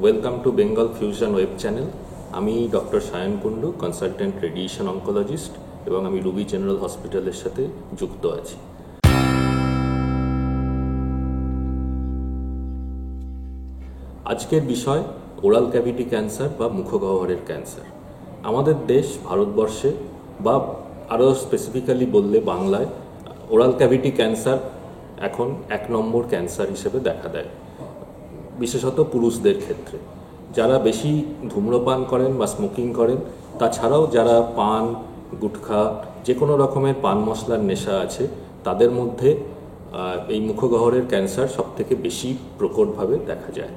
Welcome to Bengal fusion web channel. আমি doctor Sayan Kundu, consultant radiation oncologist, এবং আমি রুবি জেনারেল হসপিটালের সাথে যুক্ত আছি। আজকের বিষয় ওরাল ক্যাভিটি ক্যান্সার বা মুখগহ্বরের ক্যান্সার। আমাদের দেশ ভারতবর্ষে বা আরও স্পেসিফিক্যালি বললে বাংলায় ওরাল ক্যাভিটি ক্যান্সার এখন 1 নম্বর ক্যান্সার হিসেবে দেখা দেয়, বিশেষত পুরুষদের ক্ষেত্রে। যারা বেশি ধূম্রপান করেন বা স্মোকিং করেন, তাছাড়াও যারা পান, গুটখা, যে কোনো রকমের পান মশলার নেশা আছে, তাদের মধ্যে এই মুখগহ্বরের ক্যান্সার সবথেকে বেশি প্রকটভাবে দেখা যায়।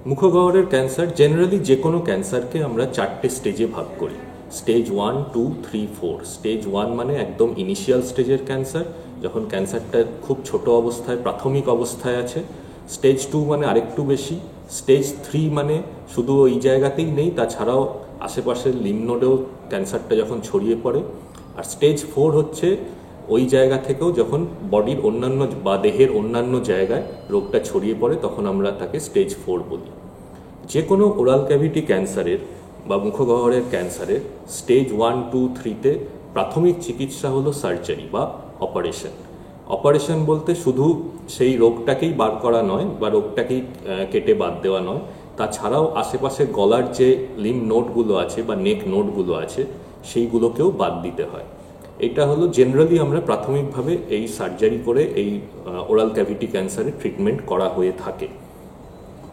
মুখগহ্বরের ক্যান্সার জেনারেলি যে কোনো ক্যান্সারকে আমরা 4টে স্টেজে ভাগ করি। স্টেজ 1, 2, 3, 4। স্টেজ 1 মানে একদম ইনিশিয়াল স্টেজের ক্যান্সার, যখন ক্যান্সারটা খুব ছোট অবস্থায়, প্রাথমিক অবস্থায় আছে। স্টেজ 2 মানে আরেকটু বেশি। স্টেজ 3 মানে শুধু ওই জায়গাতেই নেই, তাছাড়াও আশেপাশের লিম্ফ নোডেও ক্যান্সারটা যখন ছড়িয়ে পড়ে। আর স্টেজ 4 হচ্ছে ওই জায়গা থেকেও যখন বডির অন্যান্য বা দেহের অন্যান্য জায়গায় রোগটা ছড়িয়ে পড়ে, তখন আমরা তাকে স্টেজ 4 বলি। যে কোনো ওরাল ক্যাভিটি ক্যান্সারের বা মুখগহ্বরের ক্যান্সারের স্টেজ 1, 2, 3তে প্রাথমিক চিকিৎসা হলো সার্জারি বা অপারেশন। অপারেশন বলতে শুধু সেই রোগটাকেই বার করা নয় বা রোগটাকেই কেটে বাদ দেওয়া নয়, তাছাড়াও আশেপাশে গলার যে লিম্ফ নোডগুলো আছে বা নেক নোডগুলো আছে, সেইগুলোকেও বাদ দিতে হয়। এটা হলো জেনারেলি আমরা প্রাথমিকভাবে এই সার্জারি করে এই ওরাল ক্যাভিটি ক্যান্সারের ট্রিটমেন্ট করা হয়ে থাকে।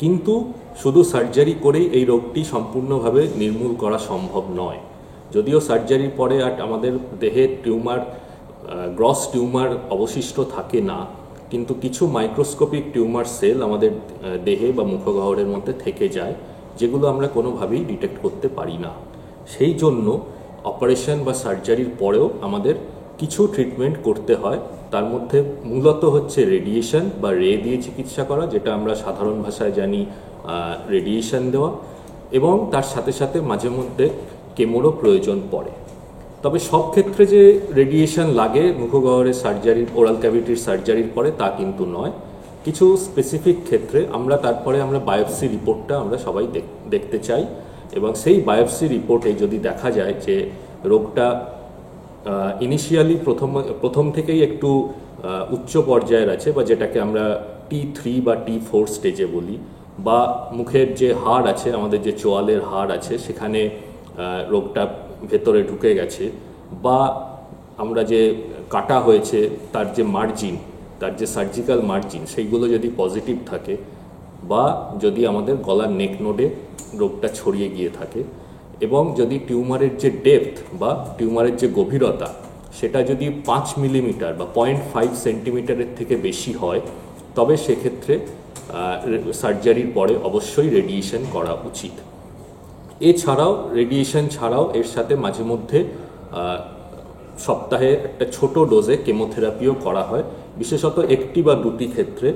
কিন্তু শুধু সার্জারি করেই এই রোগটি সম্পূর্ণভাবে নির্মূল করা সম্ভব নয়। যদিও সার্জারির পরে আর আমাদের দেহে গ্রস টিউমার অবশিষ্ট থাকে না, কিন্তু কিছু মাইক্রোস্কোপিক টিউমার সেল আমাদের দেহে বা মুখগহ্বরের মধ্যে থেকে যায়, যেগুলো আমরা কোনোভাবেই ডিটেক্ট করতে পারি না। সেই জন্য অপারেশন বা সার্জারির পরেও আমাদের কিছু ট্রিটমেন্ট করতে হয়। তার মধ্যে মূলত হচ্ছে রেডিয়েশন বা রে দিয়ে চিকিৎসা করা, যেটা আমরা সাধারণ ভাষায় জানি রেডিয়েশন দেওয়া, এবং তার সাথে সাথে মাঝে মধ্যে কেমোরও প্রয়োজন পড়ে। তবে সব ক্ষেত্রে যে রেডিয়েশন লাগে মুখগহ্বরের সার্জারির, ওরাল ক্যাভিটির সার্জারির পরে, তা কিন্তু নয়। কিছু স্পেসিফিক ক্ষেত্রে তারপরে আমরা বায়োপসি রিপোর্টটা আমরা সবাই দেখতে চাই, এবং সেই বায়োপসি রিপোর্টে যদি দেখা যায় যে রোগটা ইনিশিয়ালি প্রথম থেকেই একটু উচ্চ পর্যায়ের আছে, বা যেটাকে আমরা T3 বা T4 স্টেজে বলি, বা মুখের যে হাড় আছে, আমাদের যে চোয়ালের হাড় আছে, সেখানে রোগটা ভেতরে ঢুকে গেছে, বা আমরা যে কাটা হয়েছে তার যে মার্জিন, তার যে সার্জিক্যাল মার্জিন, সেইগুলো যদি পজিটিভ থাকে, বা যদি আমাদের গলার নেক নোডে রোগটা ছড়িয়ে গিয়ে থাকে, এবং যদি টিউমারের যে ডেপথ বা টিউমারের যে গভীরতা, সেটা যদি 5 মিলিমিটার বা 0.5 সেন্টিমিটারের থেকে বেশি হয়, তবে সেক্ষেত্রে সার্জারির পরে অবশ্যই রেডিয়েশন করা উচিত। এছাড়াও রেডিয়েশন ছাড়াও এর সাথে মাঝে মধ্যে সপ্তাহে একটা ছোট ডোজে কেমোথেরাপিও করা হয়, বিশেষত 1টি বা 2টি ক্ষেত্রে,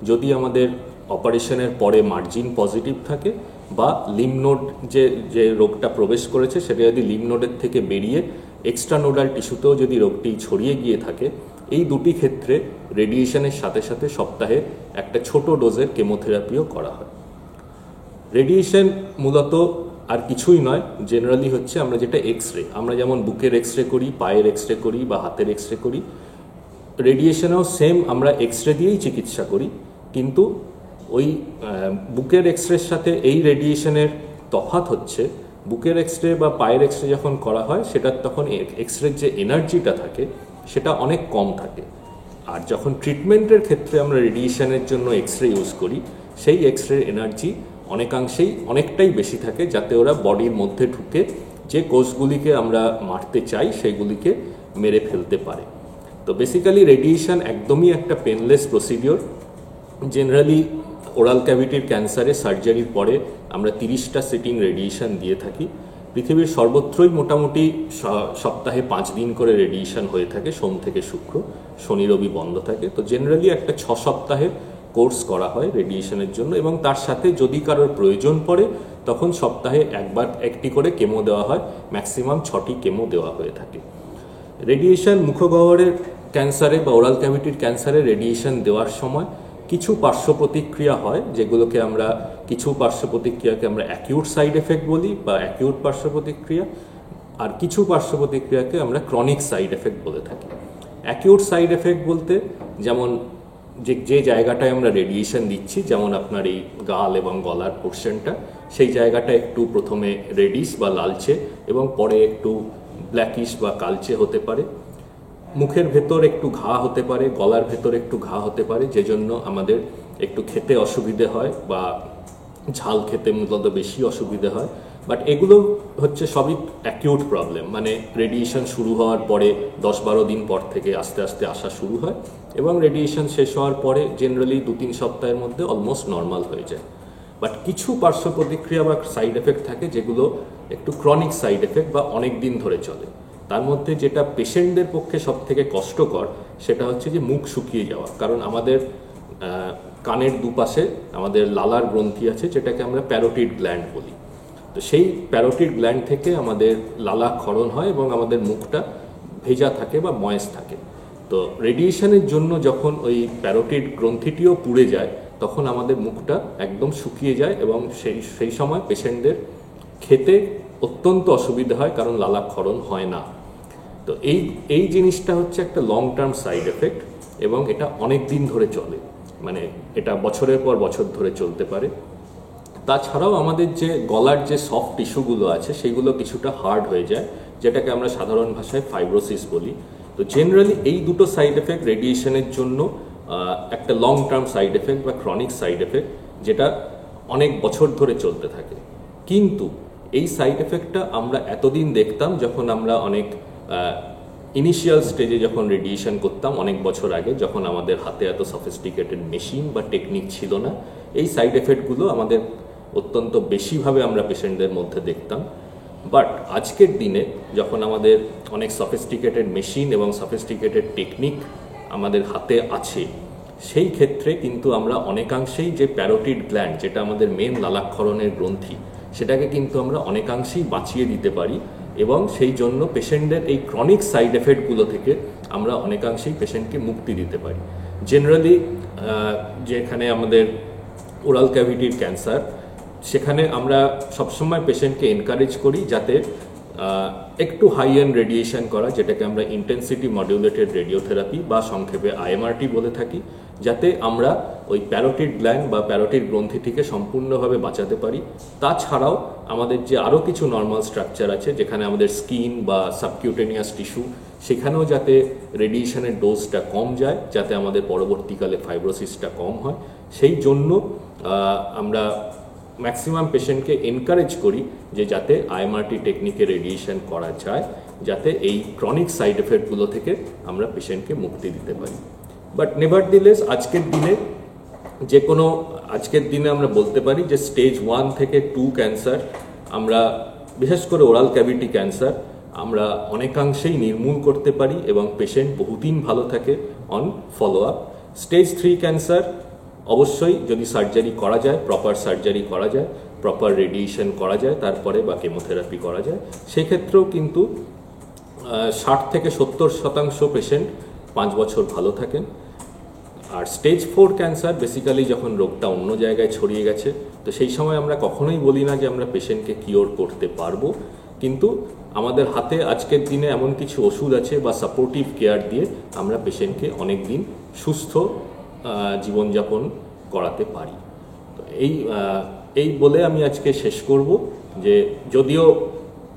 যদি আমাদের অপারেশনের পরে মার্জিন পজিটিভ থাকে, বা লিম্ফ নোড যে রোগটা প্রবেশ করেছে সেটা যদি লিম্ফ নোডের থেকে বেরিয়ে এক্সট্রানোডাল টিস্যুতেও যদি রোগটি ছড়িয়ে গিয়ে থাকে, এই 2টি ক্ষেত্রে রেডিয়েশনের সাথে সাথে সপ্তাহে একটা ছোট ডোজের কেমোথেরাপিও করা হয়। রেডিয়েশন মূলত আর কিছুই নয়, জেনারেলি হচ্ছে আমরা যেটা এক্সরে, আমরা যেমন বুকের এক্সরে করি, পায়ের এক্সরে করি, বা হাতের এক্সরে করি, রেডিয়েশনেও সেম আমরা এক্সরে দিয়েই চিকিৎসা করি। কিন্তু ওই বুকের এক্সরের সাথে এই রেডিয়েশনের তফাৎ হচ্ছে, বুকের এক্সরে বা পায়ের এক্সরে যখন করা হয়, সেটার তখন এক্সরের যে এনার্জিটা থাকে সেটা অনেক কম থাকে। আর যখন ট্রিটমেন্টের ক্ষেত্রে আমরা রেডিয়েশনের জন্য এক্সরে ইউজ করি, সেই এক্সরের এনার্জি অনেকটাই বেশি থাকে, যাতে ওরা বডির মধ্যে ঢুকে যে কোষগুলিকে আমরা মারতে চাই সেইগুলিকে মেরে ফেলতে পারে। তো বেসিক্যালি রেডিয়েশন একদমই একটা পেনলেস প্রসিডিওর। জেনারেলি ওরাল ক্যাভিটির ক্যান্সারে সার্জারির পরে আমরা 30টা সিটিং রেডিয়েশন দিয়ে থাকি। পৃথিবীর সর্বত্রই মোটামুটি সপ্তাহে 5 দিন করে রেডিয়েশন হয়ে থাকে, সোম থেকে শুক্র, শনি রবি বন্ধ থাকে। তো জেনারেলি একটা 6 সপ্তাহের কোর্স করা হয় রেডিয়েশনের জন্য, এবং তার সাথে যদি কারোর প্রয়োজন পড়ে তখন সপ্তাহে একটি করে কেমো দেওয়া হয়, ম্যাক্সিমাম 6টি কেমো দেওয়া হয়ে থাকে। রেডিয়েশন মুখগহ্বরের ক্যান্সারে বা ওরাল ক্যাভিটির ক্যান্সারে রেডিয়েশন দেওয়ার সময় কিছু পার্শ্ব প্রতিক্রিয়া হয়, যেগুলোকে আমরা কিছু পার্শ্ব প্রতিক্রিয়াকে আমরা অ্যাকিউট সাইড এফেক্ট বলি বা অ্যাকিউট পার্শ্ব প্রতিক্রিয়া, আর কিছু পার্শ্ব প্রতিক্রিয়াকে আমরা ক্রনিক সাইড এফেক্ট বলে থাকি। অ্যাকিউট সাইড এফেক্ট বলতে যেমন যে জায়গাটায় আমরা রেডিয়েশন দিচ্ছি, যেমন আপনার এই গাল এবং গলার পোর্শনটা, সেই জায়গাটা একটু প্রথমে রেডিশ বা লালচে এবং পরে একটু ব্ল্যাকিশ বা কালচে হতে পারে। মুখের ভেতর একটু ঘা হতে পারে, গলার ভেতর একটু ঘা হতে পারে, যে জন্য আমাদের একটু খেতে অসুবিধে হয় বা ঝাল খেতে মূলত বেশি অসুবিধে হয়। বাট এগুলো হচ্ছে সবই অ্যাকিউট প্রবলেম, মানে রেডিয়েশন শুরু হওয়ার পরে 10-12 দিন পর থেকে আস্তে আস্তে আসা শুরু হয় এবং রেডিয়েশন শেষ হওয়ার পরে জেনারেলি 2-3 সপ্তাহের মধ্যে অলমোস্ট নর্মাল হয়ে যায়। বাট কিছু পার্শ্ব প্রতিক্রিয়া বা সাইড এফেক্ট থাকে যেগুলো একটু ক্রনিক সাইড এফেক্ট বা অনেক দিন ধরে চলে। তার মধ্যে যেটা পেশেন্টদের পক্ষে সব থেকে কষ্টকর সেটা হচ্ছে যে মুখ শুকিয়ে যাওয়া। কারণ আমাদের কানের দুপাশে আমাদের লালার গ্রন্থি আছে, যেটাকে আমরা প্যারোটিড গ্ল্যান্ড বলি। তো সেই প্যারোটিড গ্ল্যান্ড থেকে আমাদের লালা ক্ষরণ হয় এবং আমাদের মুখটা ভেজা থাকে বা ময়েস থাকে। তো রেডিয়েশনের জন্য যখন ওই প্যারোটিড গ্রন্থিটিও পুড়ে যায় তখন আমাদের মুখটা একদম শুকিয়ে যায় এবং সেই সময় পেশেন্টদের খেতে অত্যন্ত অসুবিধা হয়, কারণ লালা ক্ষরণ হয় না। তো এই জিনিসটা হচ্ছে একটা লং টার্ম সাইড এফেক্ট এবং এটা অনেক দিন ধরে চলে, মানে এটা বছরের পর বছর ধরে চলতে পারে। তাছাড়াও আমাদের যে গলার যে সফট টিস্যুগুলো আছে সেগুলো কিছুটা হার্ড হয়ে যায়, যেটাকে আমরা সাধারণ ভাষায় ফাইব্রোসিস বলি। তো জেনারেলি এই দুটো সাইড এফেক্ট রেডিয়েশনের জন্য একটা লং টার্ম সাইড এফেক্ট বা ক্রনিক সাইড এফেক্ট, যেটা অনেক বছর ধরে চলতে থাকে। কিন্তু এই সাইড এফেক্টটা আমরা এতদিন দেখতাম যখন আমরা অনেক ইনিশিয়াল স্টেজে যখন রেডিয়েশন করতাম অনেক বছর আগে, যখন আমাদের হাতে এত সফিস্টিকেটেড মেশিন বা টেকনিক ছিল না। এই সাইড এফেক্টগুলো আমাদের অত্যন্ত বেশিভাবে আমরা পেশেন্টদের মধ্যে দেখতাম। বাট আজকের দিনে যখন আমাদের অনেক সফিস্টিকেটেড মেশিন এবং সফিস্টিকেটেড টেকনিক আমাদের হাতে আছে, সেই ক্ষেত্রে কিন্তু আমরা অনেকাংশেই যে প্যারোটিড গ্ল্যান্ড, যেটা আমাদের মেন লালাক্ষরণের গ্রন্থি, সেটাকে কিন্তু আমরা অনেকাংশেই বাঁচিয়ে দিতে পারি এবং সেই জন্য পেশেন্টদের এই ক্রনিক সাইড এফেক্টগুলো থেকে আমরা অনেকাংশেই পেশেন্টকে মুক্তি দিতে পারি। জেনারেলি যেখানে আমাদের ওরাল ক্যাভিটির ক্যান্সার, সেখানে আমরা সবসময় পেশেন্টকে এনকারেজ করি যাতে একটু হাই এন্ড রেডিয়েশন করা, যেটাকে আমরা ইন্টেন্সিটি মডিউলেটেড রেডিওথেরাপি বা সংক্ষেপে IMRT বলে থাকি, যাতে আমরা ওই প্যারোটিড গ্ল্যান্ড বা প্যারোটিড গ্রন্থিটিকে সম্পূর্ণভাবে বাঁচাতে পারি। তাছাড়াও আমাদের যে আরও কিছু নর্মাল স্ট্রাকচার আছে, যেখানে আমাদের স্কিন বা সাবকিউটেনিয়াস টিস্যু, সেখানেও যাতে রেডিয়েশনের ডোজটা কম যায়, যাতে আমাদের পরবর্তীকালে ফাইব্রোসিসটা কম হয়, সেই জন্য আমরা ম্যাক্সিমাম পেশেন্টকে এনকারেজ করি যে যাতে IMRT টেকনিকে রেডিয়েশন করা যায়, যাতে এই ক্রনিক সাইড এফেক্টগুলো থেকে আমরা পেশেন্টকে মুক্তি দিতে পারি। বাট নেভারদিলেস আজকের দিনে আমরা বলতে পারি যে স্টেজ 1 থেকে 2 ক্যান্সার, আমরা বিশেষ করে ওরাল ক্যাভিটি ক্যান্সার, আমরা অনেকাংশেই নির্মূল করতে পারি এবং পেশেন্ট বহুদিন ভালো থাকে on follow up. Stage 3 cancer অবশ্যই যদি সার্জারি করা যায়, প্রপার সার্জারি করা যায়, প্রপার রেডিয়েশন করা যায়, তারপরে বা কেমোথেরাপি করা যায়, সেক্ষেত্রেও কিন্তু 60 থেকে 70% পেশেন্ট 5 বছর ভালো থাকেন। আর স্টেজ 4 ক্যান্সার বেসিক্যালি যখন রোগটা অন্য জায়গায় ছড়িয়ে গেছে, তো সেই সময় আমরা কখনোই বলি না যে আমরা পেশেন্টকে কিওর করতে পারবো, কিন্তু আমাদের হাতে আজকের দিনে এমন কিছু ওষুধ আছে বা সাপোর্টিভ কেয়ার দিয়ে আমরা পেশেন্টকে অনেক দিন সুস্থ জীবনযাপন করাতে পারি। তো এই বলে আমি আজকে শেষ করব যে যদিও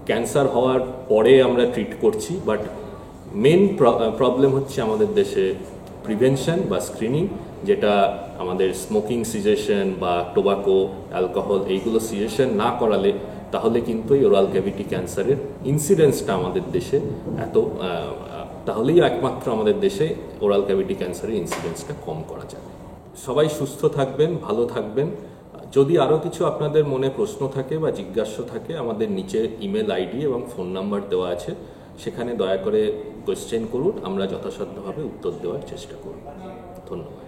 ক্যান্সার হওয়ার পরে আমরা ট্রিট করছি, বাট মেন প্রবলেম হচ্ছে আমাদের দেশে প্রিভেনশন বা স্ক্রিনিং, যেটা আমাদের স্মোকিং সিজেশন বা টোবাকো, অ্যালকোহল এইগুলো সিজেশন না করালে তাহলে কিন্তু এই ওরাল ক্যাভিটি ক্যান্সারের ইনসিডেন্সটা আমাদের দেশে তাহলেই একমাত্র আমাদের দেশে ওরাল ক্যাভিটি ক্যান্সারের ইনসিডেন্সটা কম করা যাবে। সবাই সুস্থ থাকবেন, ভালো থাকবেন। যদি আরও কিছু আপনাদের মনে প্রশ্ন থাকে বা জিজ্ঞাসা থাকে, আমাদের নিচে ইমেল আইডি এবং ফোন নাম্বার দেওয়া আছে, সেখানে দয়া করে কোয়েশ্চেন করুন, আমরা যথাসাধ্যভাবে উত্তর দেওয়ার চেষ্টা করব। ধন্যবাদ।